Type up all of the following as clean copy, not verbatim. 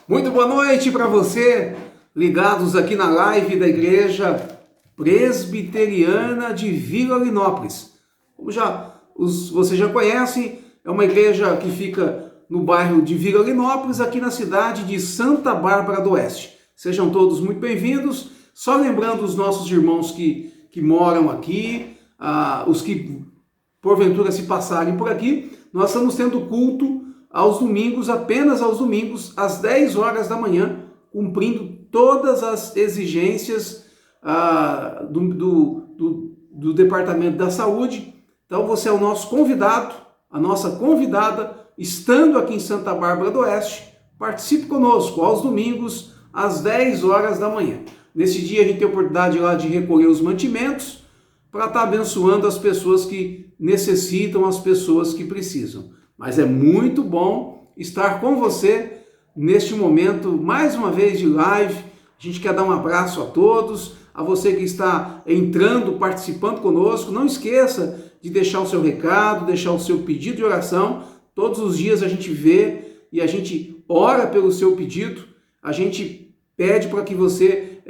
Muito boa noite para você, ligados aqui na live da Igreja Presbiteriana de Vila Linópolis. Como vocês já conhecem, é uma igreja que fica no bairro de Vila Linópolis, aqui na cidade de Santa Bárbara do Oeste. Sejam todos muito bem-vindos. Só lembrando os nossos irmãos que moram aqui, os que porventura se passarem por aqui, nós estamos tendo culto aos domingos, apenas aos domingos, às 10 horas da manhã, cumprindo todas as exigências do Departamento da Saúde. Então você é o nosso convidado, a nossa convidada, estando aqui em Santa Bárbara do Oeste, participe conosco aos domingos, às 10 horas da manhã. Nesse dia a gente tem a oportunidade lá de recolher os mantimentos para estar abençoando as pessoas que necessitam, as pessoas que precisam. Mas é muito bom estar com você neste momento, mais uma vez de live. A gente quer dar um abraço a todos, a você que está entrando, participando conosco. Não esqueça de deixar o seu recado, deixar o seu pedido de oração. Todos os dias a gente vê e a gente ora pelo seu pedido. A gente pede para que você,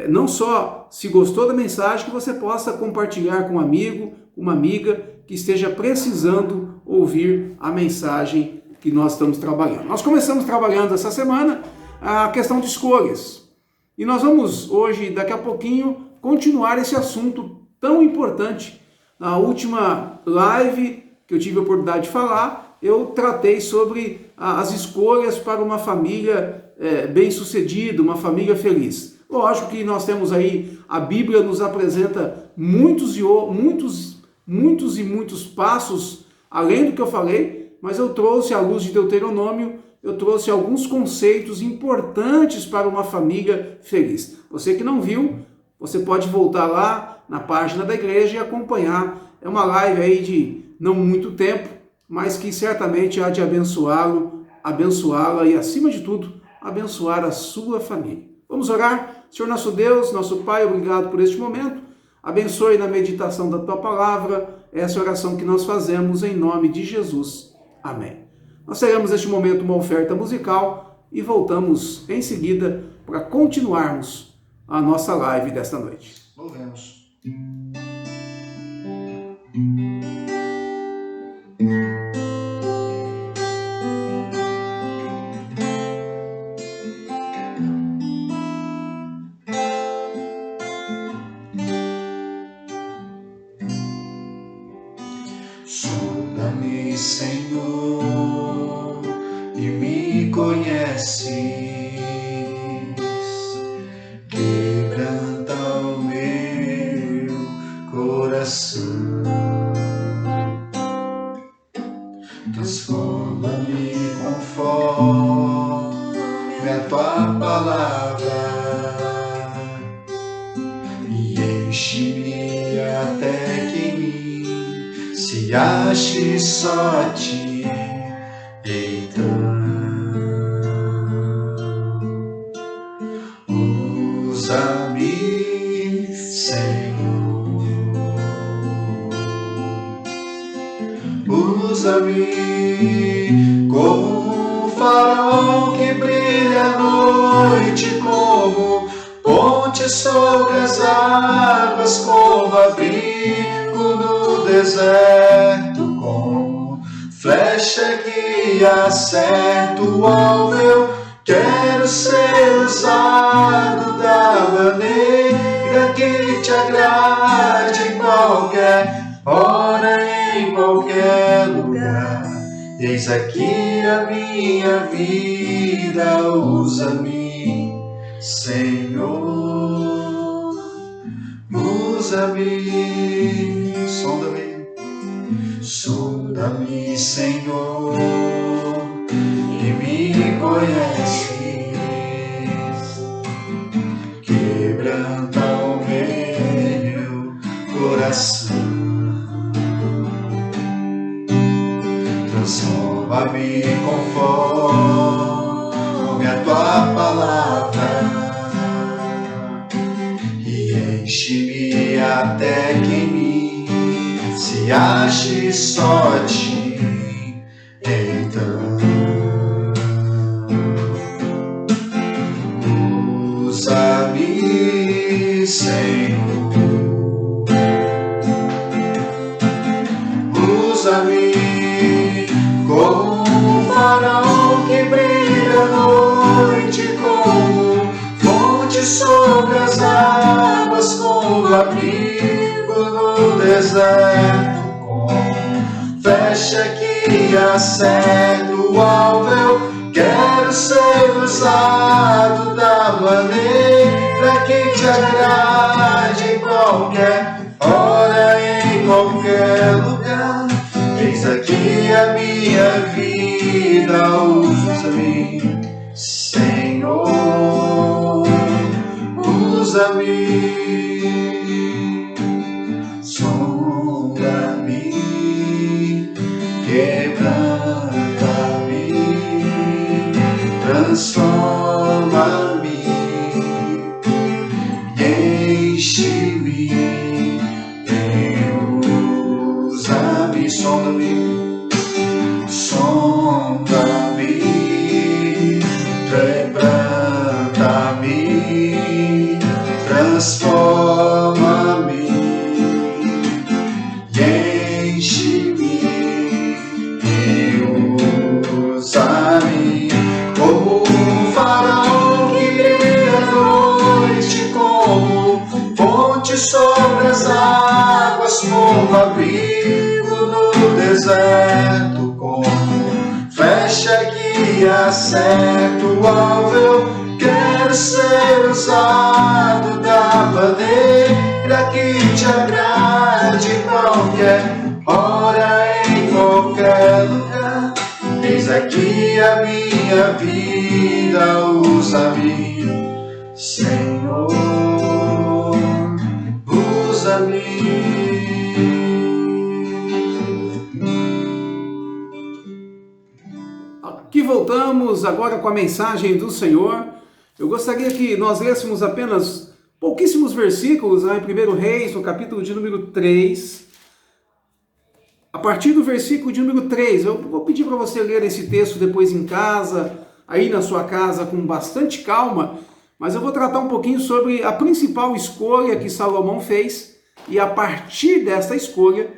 não só se gostou da mensagem, que você possa compartilhar com um amigo, uma amiga que esteja precisando ouvir a mensagem que nós estamos trabalhando. Nós começamos trabalhando essa semana a questão de escolhas. E nós vamos hoje, daqui a pouquinho, continuar esse assunto tão importante. Na última live que eu tive a oportunidade de falar, eu tratei sobre as escolhas para uma família bem-sucedida, uma família feliz. Lógico que nós temos aí, a Bíblia nos apresenta muitos passos além do que eu falei, mas eu trouxe à luz de Deuteronômio, eu trouxe alguns conceitos importantes para uma família feliz. Você que não viu, você pode voltar lá na página da igreja e acompanhar. É uma live aí de não muito tempo, mas que certamente há de abençoá-la e, acima de tudo, abençoar a sua família. Vamos orar? Senhor nosso Deus, nosso Pai, obrigado por este momento. Abençoe na meditação da Tua Palavra, essa oração que nós fazemos em nome de Jesus. Amém. Nós teremos neste momento uma oferta musical e voltamos em seguida para continuarmos a nossa live desta noite. Louvemos. Sonda-me, Senhor, e me conheces, quebranta o meu coração, transforma-me conforme a Tua palavra e enche-me até que em mim se ache só a Ti. Então usa-me, Senhor, usa-me como um farol que brilha à noite, como ponte sobre as águas, como abrigo no deserto, como flecha que acerta o alvo. Eu quero ser usado da maneira que Te agrade, em qualquer hora, em qualquer lugar. Eis aqui a minha vida, usa-me, Senhor, usa-me. Sonda-me, Senhor, e me conheces, quebranta o meu coração, transforma-me conforme a Tua palavra e enche-me até que em mim se ache só a Ti. Então usa-me como um farol que brilha à noite, como fonte sobre as águas, como abrigo no deserto, como flecha que acerta o alvo. Eu quero ser usado da maneira que te agrade, em qualquer hora, em qualquer lugar. Eis aqui a minha vida, usa-me, Senhor, usa-me, sonda-me, quebranta-me, transforma-me, enche-me, usa-me, sonda-me, sonda-me, quebranta-me, transforma-me, enche-me, usa-me como um farol que brilha à noite, como fonte sobre as águas, como abrigo no deserto, como flecha que acerta o alvo. Eu quero ser usado da maneira que te agrade, em qualquer hora, em qualquer lugar. Eis aqui a minha vida, usa-me, Senhor, usa-me. Aqui voltamos agora com a mensagem do Senhor. Eu gostaria que nós lêssemos apenas pouquíssimos versículos, em 1 Reis, no capítulo de número 3. A partir do versículo de número 3, eu vou pedir para você ler esse texto depois em casa, aí na sua casa, com bastante calma, mas eu vou tratar um pouquinho sobre a principal escolha que Salomão fez, e a partir dessa escolha,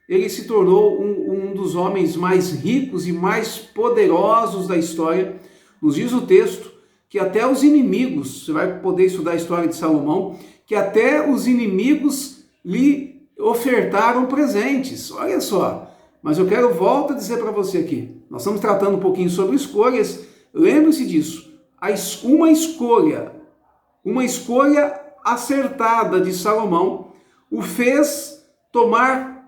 ele se tornou um dos homens mais ricos e mais poderosos da história. Nos diz o texto que até os inimigos, você vai poder estudar a história de Salomão, que até os inimigos lhe ofertaram presentes. Olha só, mas eu quero voltar a dizer para você aqui, nós estamos tratando um pouquinho sobre escolhas. Lembre-se disso, uma escolha acertada de Salomão o fez tomar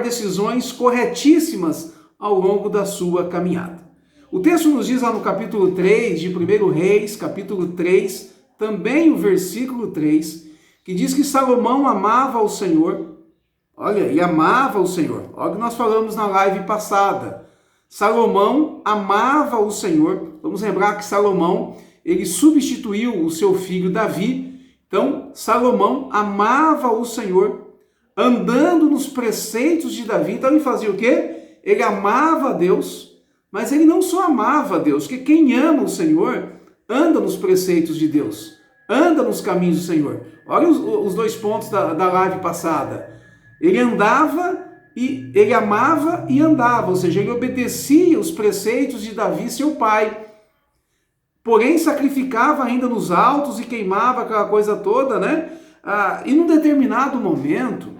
decisões corretíssimas ao longo da sua caminhada. O texto nos diz lá no capítulo 3 de 1 Reis, capítulo 3, também o versículo 3, que diz que Salomão amava o Senhor. Olha, e amava o Senhor. Olha o que nós falamos na live passada. Salomão amava o Senhor. Vamos lembrar que Salomão, ele substituiu o seu filho Davi. Então, Salomão amava o Senhor, andando nos preceitos de Davi. Então, ele fazia o quê? Ele amava a Deus, mas ele não só amava a Deus, porque quem ama o Senhor anda nos preceitos de Deus, anda nos caminhos do Senhor. Olha os dois pontos da live passada. Ele andava e ele amava e andava, ou seja, ele obedecia os preceitos de Davi, seu pai. Porém, sacrificava ainda nos altos e queimava aquela coisa toda, né? E num determinado momento,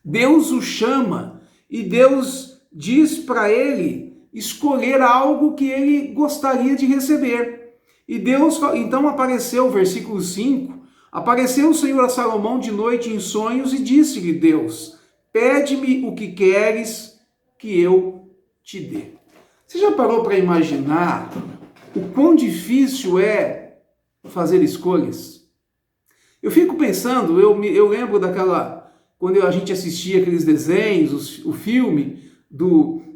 Deus o chama e Deus diz para ele escolher algo que ele gostaria de receber. E Deus, então apareceu, versículo 5, apareceu o Senhor a Salomão de noite em sonhos e disse-lhe Deus, pede-me o que queres que eu te dê. Você já parou para imaginar o quão difícil é fazer escolhas? Eu fico pensando, eu lembro quando a gente assistia aqueles desenhos, o filme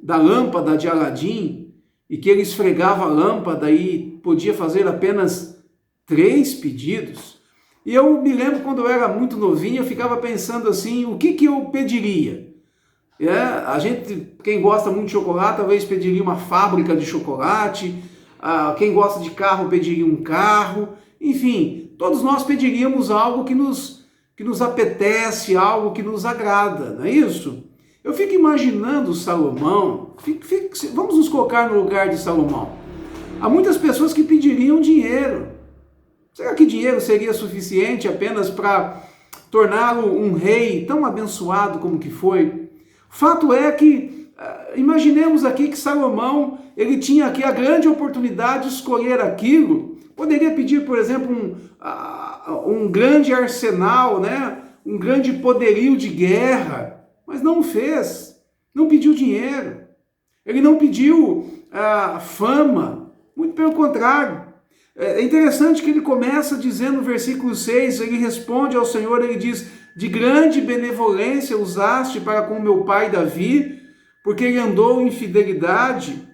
da lâmpada de Aladim, e que ele esfregava a lâmpada e podia fazer apenas 3 pedidos. E eu me lembro quando eu era muito novinho, eu ficava pensando assim, o que eu pediria? A gente, quem gosta muito de chocolate, talvez pediria uma fábrica de chocolate, quem gosta de carro pediria um carro, enfim, todos nós pediríamos algo que nos apetece, algo que nos agrada, não é isso? Eu fico imaginando Salomão, vamos nos colocar no lugar de Salomão. Há muitas pessoas que pediriam dinheiro. Será que dinheiro seria suficiente apenas para torná-lo um rei tão abençoado como que foi? Fato é que, imaginemos aqui que Salomão, ele tinha aqui a grande oportunidade de escolher aquilo. Poderia pedir, por exemplo, um grande arsenal, né? Um grande poderio de guerra, mas não fez. Não pediu dinheiro. Ele não pediu fama, muito pelo contrário. É interessante que ele começa dizendo no versículo 6, ele responde ao Senhor, ele diz: de grande benevolência usaste para com meu pai Davi, porque ele andou em fidelidade.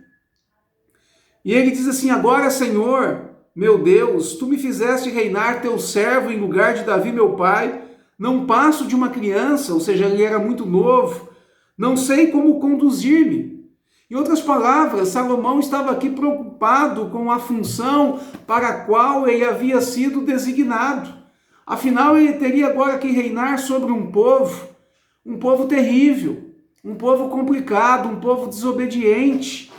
E ele diz assim: agora, Senhor, meu Deus, tu me fizeste reinar teu servo em lugar de Davi, meu pai. Não passo de uma criança, ou seja, ele era muito novo. Não sei como conduzir-me. Em outras palavras, Salomão estava aqui preocupado com a função para a qual ele havia sido designado. Afinal, ele teria agora que reinar sobre um povo terrível, um povo complicado, um povo desobediente.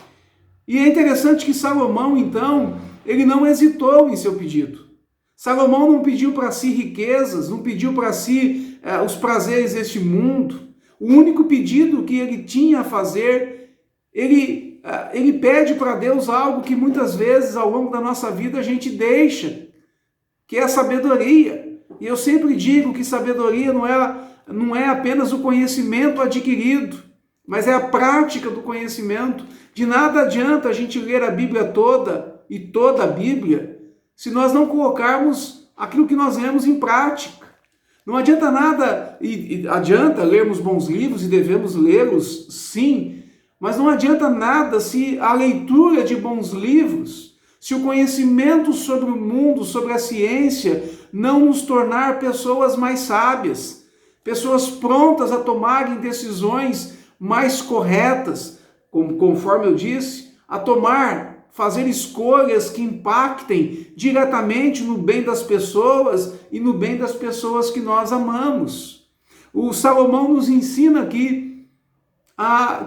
E é interessante que Salomão, então, ele não hesitou em seu pedido. Salomão não pediu para si riquezas, não pediu para si os prazeres deste mundo. O único pedido que ele tinha a fazer, ele pede para Deus algo que muitas vezes ao longo da nossa vida a gente deixa, que é a sabedoria. E eu sempre digo que sabedoria não é apenas o conhecimento adquirido, mas é a prática do conhecimento. De nada adianta a gente ler a Bíblia toda e toda a Bíblia se nós não colocarmos aquilo que nós lemos em prática. Não adianta nada, e adianta lermos bons livros e devemos lê-los, sim, mas não adianta nada se a leitura de bons livros, se o conhecimento sobre o mundo, sobre a ciência, não nos tornar pessoas mais sábias, pessoas prontas a tomarem decisões mais corretas, conforme eu disse, fazer escolhas que impactem diretamente no bem das pessoas e no bem das pessoas que nós amamos. O Salomão nos ensina aqui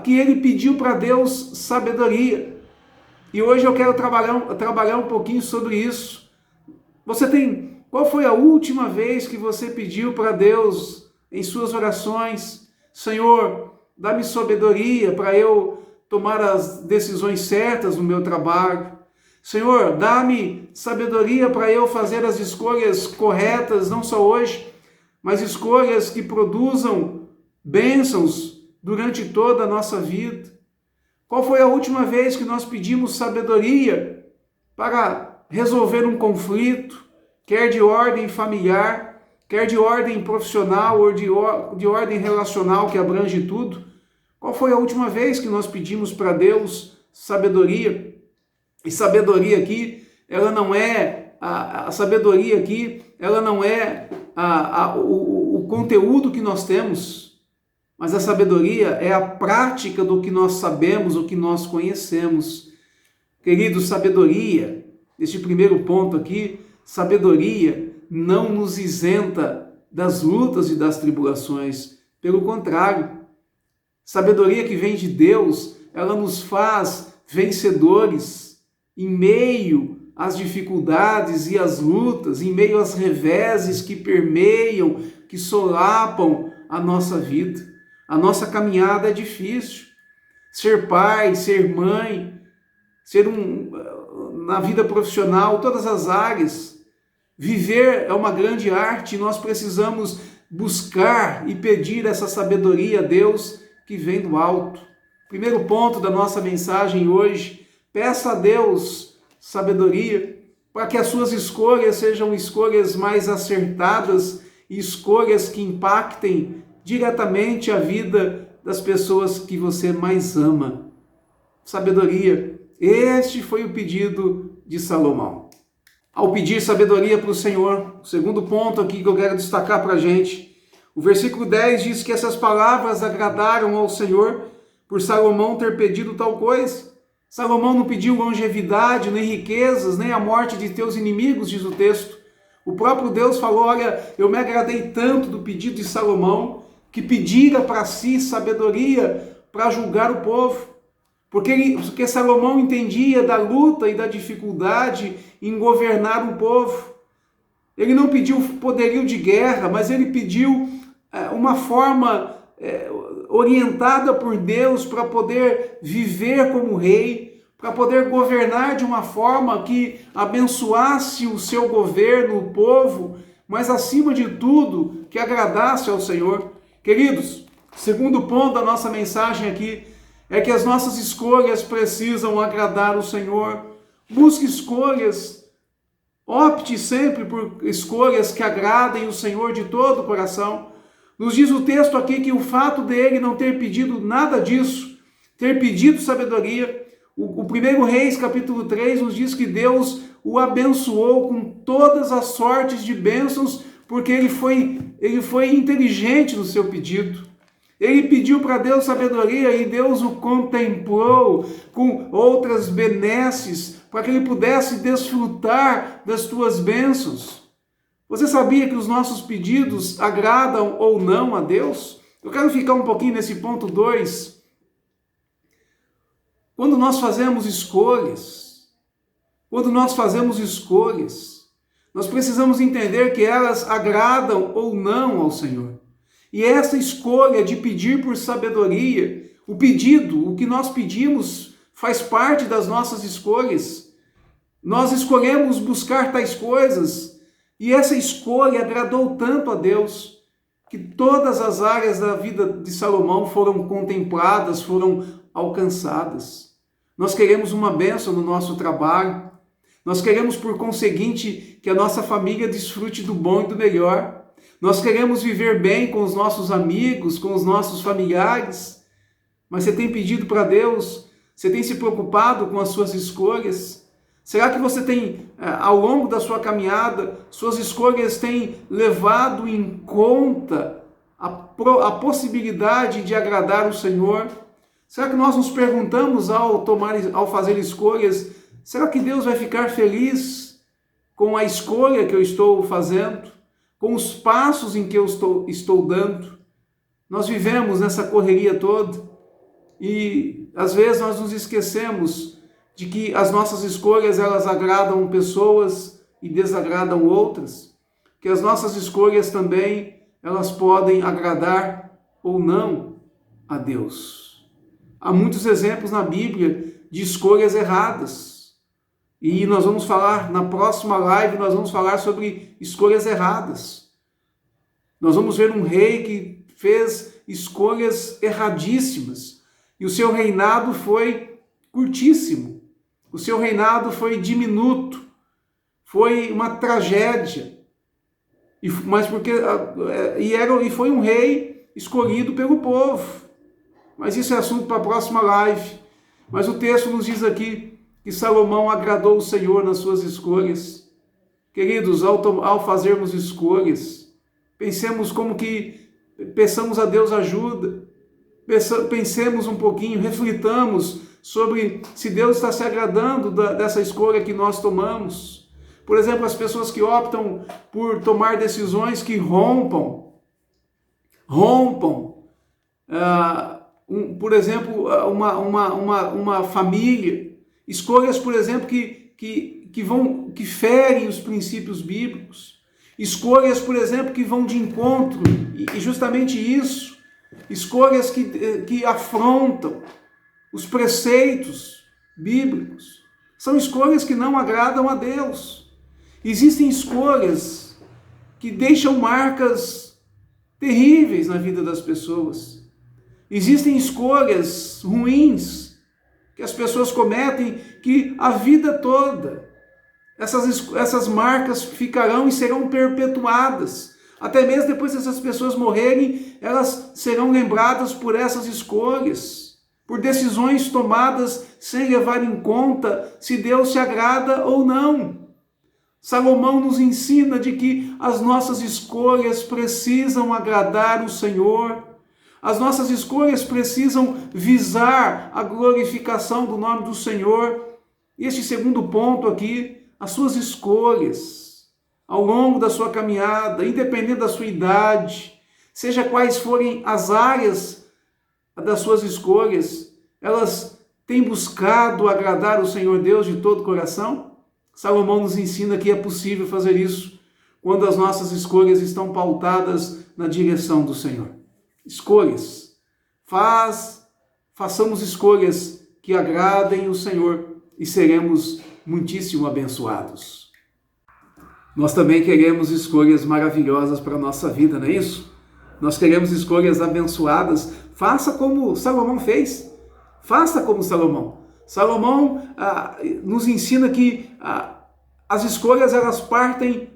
que ele pediu para Deus sabedoria. E hoje eu quero trabalhar um pouquinho sobre isso. Qual foi a última vez que você pediu para Deus em suas orações? Senhor, dá-me sabedoria para eu tomar as decisões certas no meu trabalho. Senhor, dá-me sabedoria para eu fazer as escolhas corretas, não só hoje, mas escolhas que produzam bênçãos durante toda a nossa vida. Qual foi a última vez que nós pedimos sabedoria para resolver um conflito, quer de ordem familiar, quer de ordem profissional ou de ordem relacional, que abrange tudo? Qual foi a última vez que nós pedimos para Deus sabedoria? E sabedoria aqui, ela não é a sabedoria aqui, ela não é o conteúdo que nós temos, mas a sabedoria é a prática do que nós sabemos, o que nós conhecemos. Queridos, sabedoria, este primeiro ponto aqui, sabedoria não nos isenta das lutas e das tribulações. Pelo contrário, sabedoria que vem de Deus, ela nos faz vencedores em meio às dificuldades e às lutas, em meio às reveses que permeiam, que solapam a nossa vida. A nossa caminhada é difícil. Ser pai, ser mãe, na vida profissional, todas as áreas. Viver é uma grande arte e nós precisamos buscar e pedir essa sabedoria a Deus que vem do alto. Primeiro ponto da nossa mensagem hoje: peça a Deus sabedoria para que as suas escolhas sejam escolhas mais acertadas e escolhas que impactem diretamente a vida das pessoas que você mais ama. Sabedoria. Este foi o pedido de Salomão. Ao pedir sabedoria para o Senhor, o segundo ponto aqui que eu quero destacar para a gente, o versículo 10 diz que essas palavras agradaram ao Senhor por Salomão ter pedido tal coisa. Salomão não pediu longevidade, nem riquezas, nem a morte de teus inimigos, diz o texto. O próprio Deus falou: olha, eu me agradei tanto do pedido de Salomão, que pedira para si sabedoria para julgar o povo. Porque Salomão entendia da luta e da dificuldade em governar um povo. Ele não pediu poderio de guerra, mas ele pediu uma forma orientada por Deus para poder viver como rei, para poder governar de uma forma que abençoasse o seu governo, o povo, mas acima de tudo, que agradasse ao Senhor. Queridos, segundo ponto da nossa mensagem aqui é que as nossas escolhas precisam agradar o Senhor. Busque escolhas, opte sempre por escolhas que agradem o Senhor de todo o coração. Nos diz o texto aqui que o fato dele não ter pedido nada disso, ter pedido sabedoria, o 1 Reis capítulo 3 nos diz que Deus o abençoou com todas as sortes de bênçãos, porque ele foi inteligente no seu pedido. Ele pediu para Deus sabedoria e Deus o contemplou com outras benesses, para que ele pudesse desfrutar das tuas bênçãos. Você sabia que os nossos pedidos agradam ou não a Deus? Eu quero ficar um pouquinho nesse ponto 2. Quando nós fazemos escolhas, nós precisamos entender que elas agradam ou não ao Senhor. E essa escolha de pedir por sabedoria, o que nós pedimos, faz parte das nossas escolhas. Nós escolhemos buscar tais coisas, e essa escolha agradou tanto a Deus, que todas as áreas da vida de Salomão foram contempladas, foram alcançadas. Nós queremos uma bênção no nosso trabalho, nós queremos, por conseguinte, que a nossa família desfrute do bom e do melhor. Nós queremos viver bem com os nossos amigos, com os nossos familiares. Mas você tem pedido para Deus? Você tem se preocupado com as suas escolhas? Será que você tem, ao longo da sua caminhada, suas escolhas têm levado em conta a possibilidade de agradar o Senhor? Será que nós nos perguntamos ao fazer escolhas, será que Deus vai ficar feliz com a escolha que eu estou fazendo? Com os passos em que eu estou dando? Nós vivemos nessa correria toda e às vezes nós nos esquecemos de que as nossas escolhas elas agradam pessoas e desagradam outras, que as nossas escolhas também elas podem agradar ou não a Deus. Há muitos exemplos na Bíblia de escolhas erradas. E nós vamos falar, na próxima live, nós vamos falar sobre escolhas erradas. Nós vamos ver um rei que fez escolhas erradíssimas. E o seu reinado foi curtíssimo. O seu reinado foi diminuto. Foi uma tragédia. E foi um rei escolhido pelo povo. Mas isso é assunto para a próxima live. Mas o texto nos diz aqui que Salomão agradou o Senhor nas suas escolhas. Queridos, ao fazermos escolhas, peçamos a Deus ajuda. Pensemos um pouquinho, reflitamos sobre se Deus está se agradando dessa escolha que nós tomamos. Por exemplo, as pessoas que optam por tomar decisões que rompam, por exemplo, uma família, escolhas, por exemplo, que ferem os princípios bíblicos, escolhas, por exemplo, que vão de encontro, e justamente isso, escolhas que afrontam os preceitos bíblicos, são escolhas que não agradam a Deus. Existem escolhas que deixam marcas terríveis na vida das pessoas. Existem escolhas ruins que as pessoas cometem que a vida toda essas marcas ficarão e serão perpetuadas. Até mesmo depois que essas pessoas morrerem, elas serão lembradas por essas escolhas, por decisões tomadas sem levar em conta se Deus se agrada ou não. Salomão nos ensina de que as nossas escolhas precisam agradar o Senhor. As nossas escolhas precisam visar a glorificação do nome do Senhor. Este segundo ponto aqui, as suas escolhas ao longo da sua caminhada, independente da sua idade, seja quais forem as áreas das suas escolhas, elas têm buscado agradar o Senhor Deus de todo o coração? Salomão nos ensina que é possível fazer isso quando as nossas escolhas estão pautadas na direção do Senhor. Escolhas. Façamos escolhas que agradem o Senhor e seremos muitíssimo abençoados. Nós também queremos escolhas maravilhosas para a nossa vida, não é isso? Nós queremos escolhas abençoadas. Faça como Salomão fez. Faça como Salomão. Salomão nos ensina que as escolhas elas partem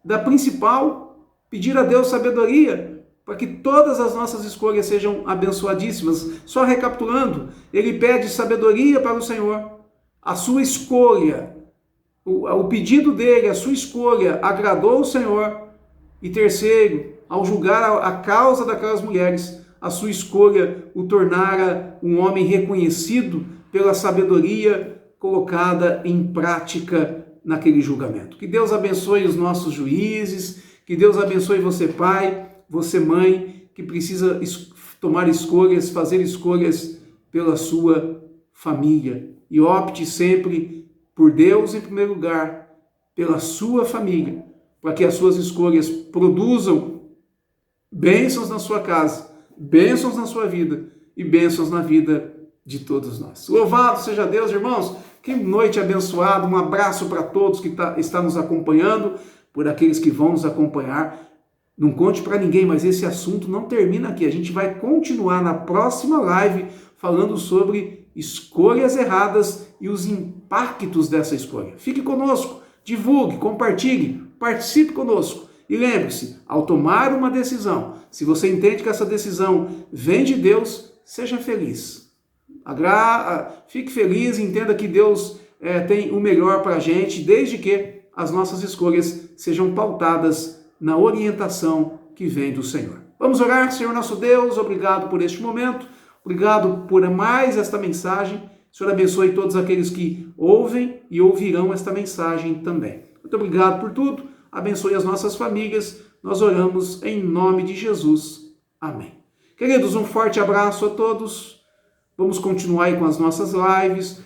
da principal, pedir a Deus sabedoria, para que todas as nossas escolhas sejam abençoadíssimas. Só recapitulando, ele pede sabedoria para o Senhor. A sua escolha, o pedido dele, a sua escolha agradou o Senhor. E terceiro, ao julgar a causa daquelas mulheres, a sua escolha o tornara um homem reconhecido pela sabedoria colocada em prática naquele julgamento. Que Deus abençoe os nossos juízes, que Deus abençoe você, pai, você, mãe, que precisa tomar escolhas, fazer escolhas pela sua família. E opte sempre por Deus em primeiro lugar, pela sua família, para que as suas escolhas produzam bênçãos na sua casa, bênçãos na sua vida e bênçãos na vida de todos nós. Louvado seja Deus, irmãos. Que noite abençoada. Um abraço para todos que está nos acompanhando, por aqueles que vão nos acompanhar. Não conte para ninguém, mas esse assunto não termina aqui. A gente vai continuar na próxima live falando sobre escolhas erradas e os impactos dessa escolha. Fique conosco, divulgue, compartilhe, participe conosco. E lembre-se, ao tomar uma decisão, se você entende que essa decisão vem de Deus, seja feliz. Fique feliz e entenda que Deus tem o melhor para a gente, desde que as nossas escolhas sejam pautadas na orientação que vem do Senhor. Vamos orar. Senhor nosso Deus, obrigado por este momento, obrigado por mais esta mensagem. Senhor, abençoe todos aqueles que ouvem e ouvirão esta mensagem também. Muito obrigado por tudo, abençoe as nossas famílias, nós oramos em nome de Jesus. Amém. Queridos, um forte abraço a todos. Vamos continuar aí com as nossas lives.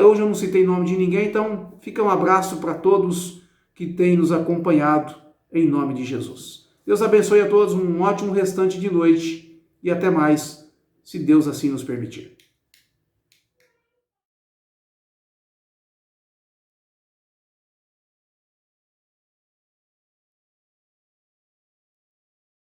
Hoje eu não citei nome de ninguém, então fica um abraço para todos que têm nos acompanhado em nome de Jesus. Deus abençoe a todos, um ótimo restante de noite e até mais, se Deus assim nos permitir.